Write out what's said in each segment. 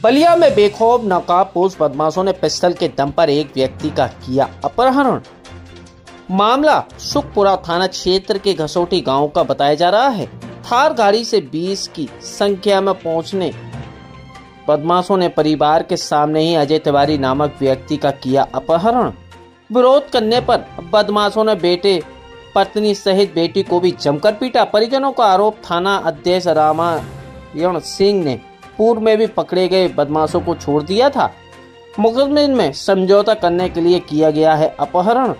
बलिया में बेखौफ नकाबपोश बदमाशों ने पिस्टल के दम पर एक व्यक्ति का किया अपहरण। मामला सुखपुरा थाना क्षेत्र के घसोटी गांव का बताया जा रहा है। थार गाड़ी से 20 की संख्या में पहुंचने बदमाशों ने परिवार के सामने ही अजय तिवारी नामक व्यक्ति का किया अपहरण। विरोध करने पर बदमाशों ने बेटे पत्नी सहित बेटी को भी जमकर पीटा। परिजनों का आरोप थाना अध्यक्ष रामायण सिंह ने पूर्व में भी पकड़े गए बदमाशों को छोड़ दिया था। मुकदमे में समझौता करने के लिए किया गया है अपहरण।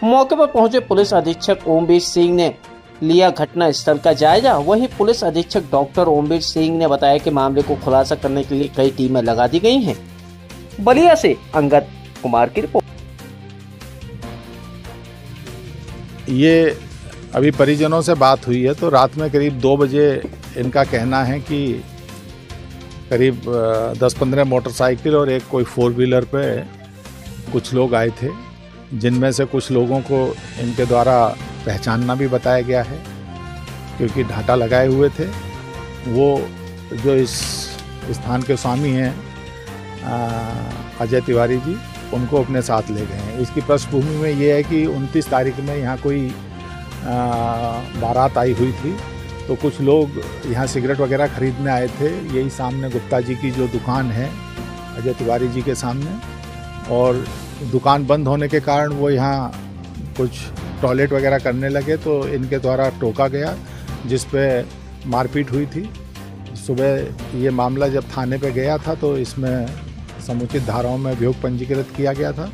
मौके पर पहुंचे पुलिस अधीक्षक ओमवीर सिंह ने लिया घटना स्थल का जायजा। वहीं पुलिस अधीक्षक डॉक्टर ओमवीर सिंह ने बताया कि मामले को खुलासा करने के लिए कई टीमें लगा दी गई हैं। बलिया से अंगद कुमार की रिपोर्ट। ये अभी परिजनों से बात हुई है तो रात में करीब 2 बजे इनका कहना है कि करीब 10-15 मोटरसाइकिल और एक कोई 4 व्हीलर पे कुछ लोग आए थे, जिनमें से कुछ लोगों को इनके द्वारा पहचानना भी बताया गया है क्योंकि ढाटा लगाए हुए थे। वो जो इस स्थान के स्वामी हैं अजय तिवारी जी, उनको अपने साथ ले गए हैं। इसकी पृष्ठभूमि में ये है कि 29 तारीख में यहाँ कोई बारात आई हुई थी, तो कुछ लोग यहाँ सिगरेट वगैरह खरीदने आए थे। यही सामने गुप्ता जी की जो दुकान है अजय तिवारी जी के सामने, और दुकान बंद होने के कारण वो यहाँ कुछ टॉयलेट वगैरह करने लगे तो इनके द्वारा टोका गया, जिस पे मारपीट हुई थी। सुबह ये मामला जब थाने पे गया था तो इसमें समुचित धाराओं में अभियोग पंजीकृत किया गया था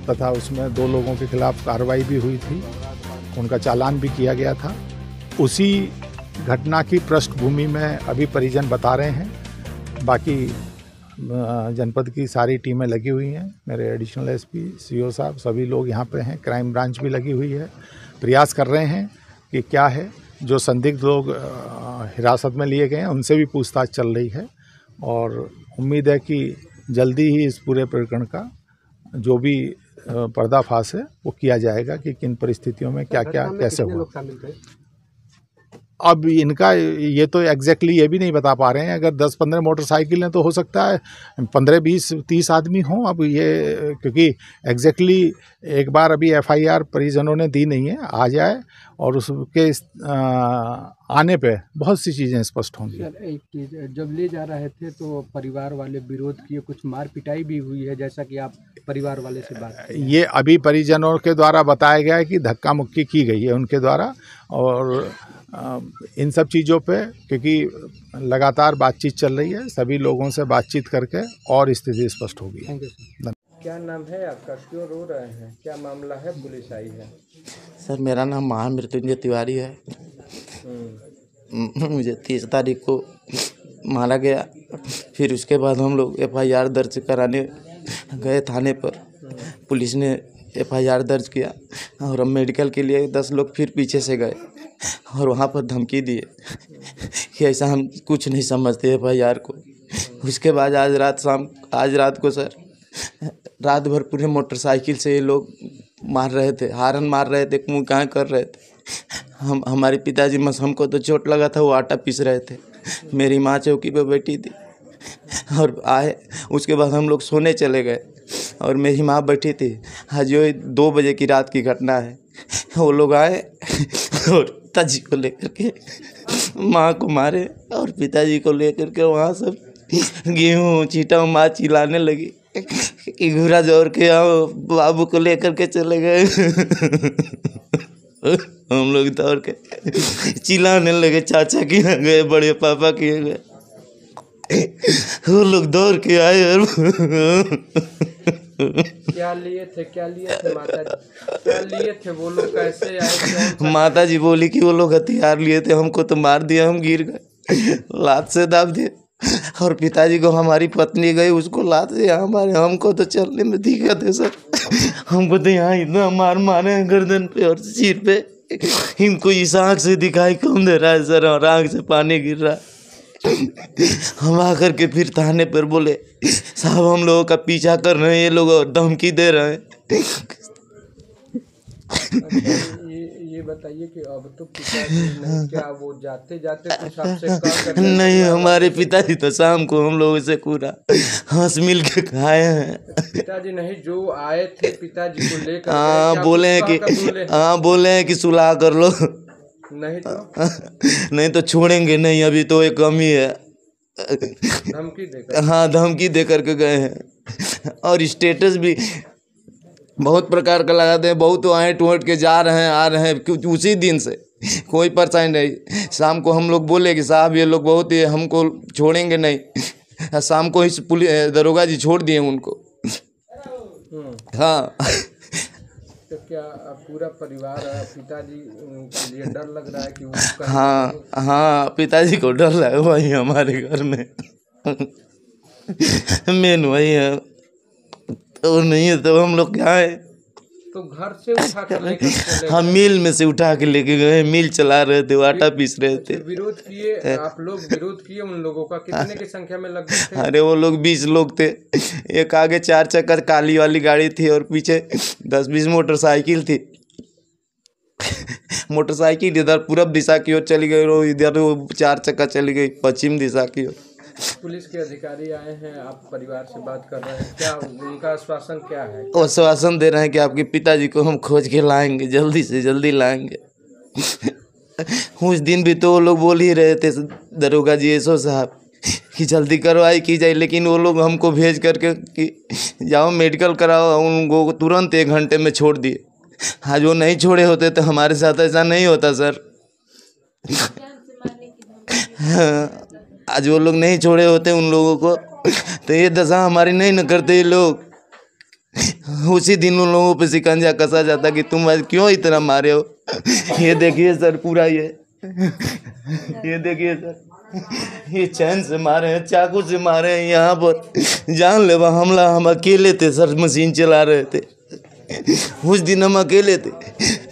तथा उसमें 2 लोगों के खिलाफ कार्रवाई भी हुई थी, उनका चालान भी किया गया था। उसी घटना की पृष्ठभूमि में अभी परिजन बता रहे हैं। बाकी जनपद की सारी टीमें लगी हुई हैं, मेरे एडिशनल एसपी, सीओ साहब, सभी लोग यहाँ पे हैं। क्राइम ब्रांच भी लगी हुई है। प्रयास कर रहे हैं कि क्या है, जो संदिग्ध लोग हिरासत में लिए गए हैं उनसे भी पूछताछ चल रही है और उम्मीद है कि जल्दी ही इस पूरे प्रकरण का जो भी पर्दाफाश है वो किया जाएगा कि किन परिस्थितियों में क्या क्या कैसे हुआ। अब इनका ये तो एग्जैक्टली ये भी नहीं बता पा रहे हैं। अगर 10-15 मोटरसाइकिल हैं तो हो सकता है 15-20-30 आदमी हों। अब ये क्योंकि एग्जैक्टली एक बार अभी FIR परिजनों ने दी नहीं है, आ जाए और उसके आने पे बहुत सी चीज़ें स्पष्ट होंगी। सर, एक चीज़, जब ले जा रहे थे तो परिवार वाले विरोध किए, कुछ मार पिटाई भी हुई है, जैसा कि आप परिवार वाले से बात करें। ये अभी परिजनों के द्वारा बताया गया है कि धक्का मुक्की की गई है उनके द्वारा, और इन सब चीज़ों पे क्योंकि लगातार बातचीत चल रही है, सभी लोगों से बातचीत करके और स्थिति स्पष्ट होगी। Thank you sir. क्या नाम है आपका, क्यों रो रहे हैं, क्या मामला है, पुलिस आई है? सर, मेरा नाम महामृत्युंजय तिवारी है। मुझे 30 तारीख को मारा गया। फिर उसके बाद हम लोग FIR दर्ज कराने गए थाने पर। पुलिस ने FIR दर्ज किया और हम मेडिकल के लिए 10 लोग फिर पीछे से गए और वहाँ पर धमकी दिए कि ऐसा हम कुछ नहीं समझते FIR को। उसके बाद आज रात को सर, रात भर पूरे मोटरसाइकिल से ये लोग मार रहे थे, हारन मार रहे थे, मुँह कहाँ कर रहे थे। हमारे पिताजी हमको तो चोट लगा था, वो आटा पीस रहे थे। मेरी माँ चौकी पे बैठी थी और आए। उसके बाद हम लोग सोने चले गए और मेरी माँ बैठी थी। आज जो 2 बजे की रात की घटना है, वो लोग आए और पिताजी को लेकर के माँ को मारे और पिताजी को लेकर के वहाँ सब गेहूँ चीटा माँ चिल्लाने लगी कि घूरा जोर के आओ, बाबू को लेकर के चले गए। हम लोग दौड़ के चिल्लाने लगे, चाचा के यहाँ गए, बड़े पापा के यहाँ गए। वो लोग दौड़ के आए और क्या लिए थे माता जी, क्या लिए थे वो लोग, कैसे आए? माता जी बोली कि वो लोग हथियार लिए थे, हमको तो मार दिया, हम गिर गए, लात से दाब दिए। और पिताजी को हमारी पत्नी गई, उसको लात से हमको तो चलने में दिक्कत है सर। हमको तो यहाँ इतना मारे हैं गर्दन पे और सिर पे, इनको इस आँख से दिखाई कम दे रहा है सर और आँख से पानी गिर रहा है। हम आकर के फिर थाने पर बोले, साहब हम लोगों का पीछा कर रहे हैं ये लोग और धमकी दे रहे हैं। ये बताइए कि अब तो पिताजी नहीं, क्या वो जाते जाते कुछ आपसे कह कर नहीं, हमारे पिताजी तो शाम को हम लोगों से पूरा हंस मिल के खाए हैं। पिताजी नहीं, जो आए थे पिताजी को लेकर हाँ, बोले हैं कि हाँ, बोले हैं कि सुलह कर लो, नहीं तो नहीं तो छोड़ेंगे नहीं, अभी तो एक कमी है। धमकी देकर? हाँ, धमकी दे करके गए हैं। और स्टेटस भी बहुत प्रकार का लगाते हैं, बहुत ऐंठ वैंठ के जा रहे हैं आ रहे हैं, क्योंकि उसी दिन से कोई परेशानी नहीं। शाम को हम लोग बोले कि साहब ये लोग बहुत ही हमको छोड़ेंगे नहीं, शाम को ही पुलिस दरोगा जी छोड़ दिए उनको। हाँ। तो क्या पूरा परिवार पिताजी के लिए डर लग रहा है कि वो कहीं हाँ हाँ, पिताजी को डर लगा, वही हमारे घर में मेन वही है, तो नहीं है तो हम लोग क्या है। तो घर से उठा कर लेकर चले हम मिल में से उठा के लेके गए, मिल चला रहे थे, आटा पीस रहे थे। विरोध किए आप लोग? विरोध किए उन लोगों का? कितने की संख्या में लगभग थे? अरे वो लोग 20 लोग थे। एक आगे 4 चक्कर काली वाली गाड़ी थी और पीछे 10-20 मोटरसाइकिल थी। मोटरसाइकिल इधर पूरब दिशा की ओर चली गई और इधर वो 4 चक्का चली गई पश्चिम दिशा की ओर। पुलिस के अधिकारी आए हैं, आप परिवार से बात कर रहे हैं, क्या उनका आश्वासन क्या है? वो आश्वासन दे रहे हैं कि आपके पिताजी को हम खोज के लाएंगे, जल्दी से जल्दी लाएंगे। उस दिन भी तो वो लोग बोल ही रहे थे दरोगा जी एसओ साहब कि जल्दी कार्रवाई की जाए, लेकिन वो लोग हमको भेज करके कि जाओ मेडिकल कराओ, उनको तुरंत 1 घंटे में छोड़ दिए। आज वो नहीं छोड़े होते तो हमारे साथ ऐसा नहीं होता सर। आज वो लोग नहीं छोड़े होते उन लोगों को तो ये दशा हमारी नहीं न करते ये लोग। उसी दिन उन लोगों पे शिकंजा कसा जाता कि तुम आज क्यों इतना मारे हो। ये देखिए सर, पूरा ये देखिए सर, ये चैन से मारे हैं, चाकू से मारे हैं, यहाँ पर जानलेवा हमला। हम अकेले थे सर, मशीन चला रहे थे। उस दिन हम अकेले थे,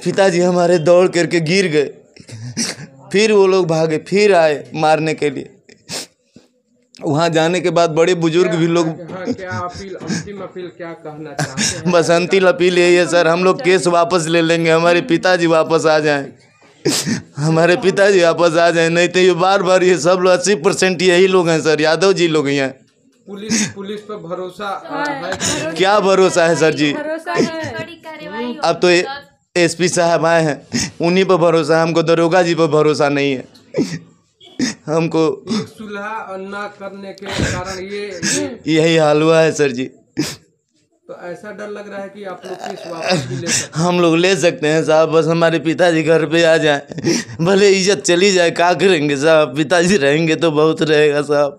पिताजी हमारे दौड़ करके गिर गए, फिर वो लोग भागे, फिर आए मारने के लिए। वहाँ जाने के बाद बड़े बुजुर्ग भी लोग क्या अपील, अंतिम अपील क्या कहना चाहते हैं? बस अंतिम अपील यही है सर, हम लोग केस वापस ले लेंगे, हमारे पिताजी वापस आ जाएं, हमारे पिताजी वापस आ जाएं। नहीं तो ये बार ये सब लोग 80% यही लोग हैं सर, यादव जी लोग हैं। पुलिस पर भरोसा है? क्या भरोसा है सर जी, अब तो एसपी साहब आए हैं, उन्हीं पर भरोसा है, हमको दरोगा जी पर भरोसा नहीं है। हमको सुलह न करने के कारण यही हाल हुआ है सर जी। तो ऐसा डर लग रहा है कि आप लोग केस वापस भी ले सकते हैं? हम लोग ले सकते हैं साहब, बस हमारे पिताजी घर पे आ जाए, भले इज्जत चली जाए, क्या करेंगे साहब, पिताजी रहेंगे तो बहुत रहेगा साहब।